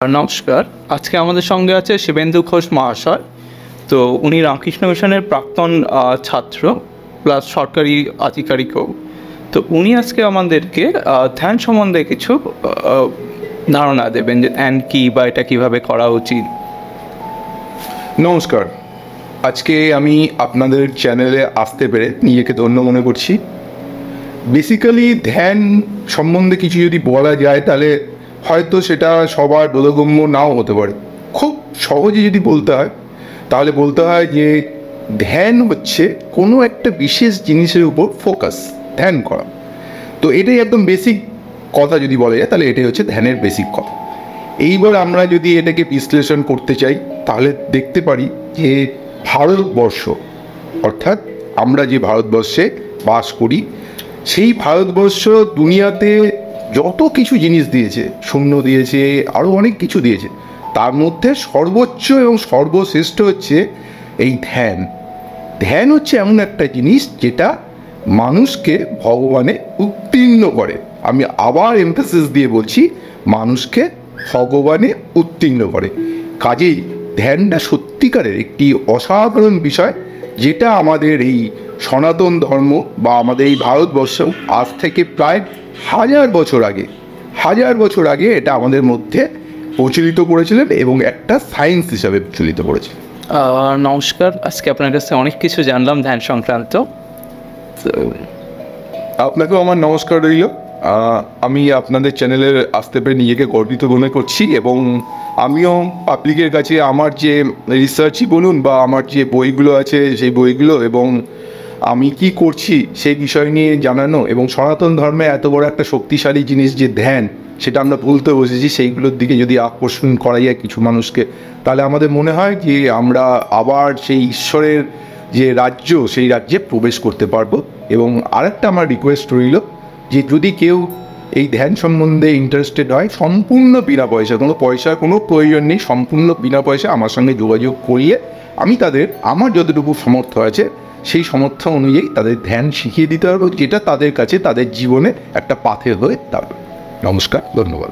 নমস্কার। আজকে আমাদের সঙ্গে আছে শিবেন্দু ঘোষ মহাশয়। তো উনি রামকৃষ্ণ মিশনের প্রাক্তন ছাত্র প্লাস সরকারি আধিকারিকও। তো উনি আজকে আমাদেরকে ধ্যান সম্বন্ধে কিছু ধারণা দেবেন যে ধ্যান কী বা এটা কীভাবে করা উচিত। নমস্কার। আজকে আমি আপনাদের চ্যানেলে আসতে পেরে নিজেকে ধন্য মনে করছি। বেসিক্যালি ধ্যান সম্বন্ধে কিছু যদি বলা যায় তাহলে হয়তো সেটা সবার বোধগম্য নাও হতে পারে। খুব সহজে যদি বলতে হয় তাহলে বলতে হয় যে ধ্যান হচ্ছে কোনো একটা বিশেষ জিনিসের উপর ফোকাস, ধ্যান করা। তো এটাই একদম বেসিক কথা যদি বলা যায় তাহলে এটাই হচ্ছে ধ্যানের বেসিক কথা। এইবার আমরা যদি এটাকে বিশ্লেষণ করতে চাই তাহলে দেখতে পারি যে ভারতবর্ষ, অর্থাৎ আমরা যে ভারতবর্ষে বাস করি, সেই ভারতবর্ষ দুনিয়াতে যত কিছু জিনিস দিয়েছে, শূন্য দিয়েছে, আরও অনেক কিছু দিয়েছে, তার মধ্যে সর্বোচ্চ এবং সর্বশ্রেষ্ঠ হচ্ছে এই ধ্যান। ধ্যান হচ্ছে এমন একটা জিনিস যেটা মানুষকে ভগবানে উত্তীর্ণ করে। আমি আবার এমফাসিস দিয়ে বলছি, মানুষকে ভগবানে উত্তীর্ণ করে। কাজেই ধ্যানটা সত্যিকারের একটি অসাধারণ বিষয়, যেটা আমাদের এই সনাতন ধর্ম বা আমাদের এই ভারতবর্ষ আজ থেকে প্রায় হাজার বছর আগে এটা আমাদের মধ্যে প্রচলিত করেছিলেন এবং একটা সায়েন্স হিসাবে প্রচলিত করেছে। নমস্কার। আজকে আপনার কাছে অনেক কিছু জানলাম ধ্যান সংক্রান্ত। আপনাকেও আমার নমস্কার রইল। আমি আপনাদের চ্যানেলে আসতে পেরে নিজেকে গর্বিত মনে করছি এবং আমিও পাবলিকের কাছে আমার যে রিসার্চই বলুন বা আমার যে বইগুলো আছে সেই বইগুলো এবং আমি কি করছি সেই বিষয় নিয়ে জানানো এবং সনাতন ধর্মে এত বড় একটা শক্তিশালী জিনিস যে ধ্যান, সেটা আমরা ভুলতে বসেছি। সেইগুলোর দিকে যদি আকর্ষণ করা যায় কিছু মানুষকে, তাহলে আমাদের মনে হয় যে আমরা আবার সেই ঈশ্বরের যে রাজ্য, সেই রাজ্যে প্রবেশ করতে পারবো। এবং আরেকটা আমার রিকোয়েস্ট রইল যে যদি কেউ এই ধ্যান সম্বন্ধে ইন্টারেস্টেড হয়, সম্পূর্ণ বিনা পয়সা, কোনো পয়সার কোনো প্রয়োজন নেই, সম্পূর্ণ বিনা পয়সা আমার সঙ্গে যোগাযোগ করিয়ে আমি তাদের আমার যতটুকু সামর্থ্য আছে সেই সামর্থ্য অনুযায়ী তাদের ধ্যান শিখিয়ে দিতে পারবো, যেটা তাদের কাছে তাদের জীবনে একটা পাথেয় হয়ে দাঁড়াবে। নমস্কার, ধন্যবাদ।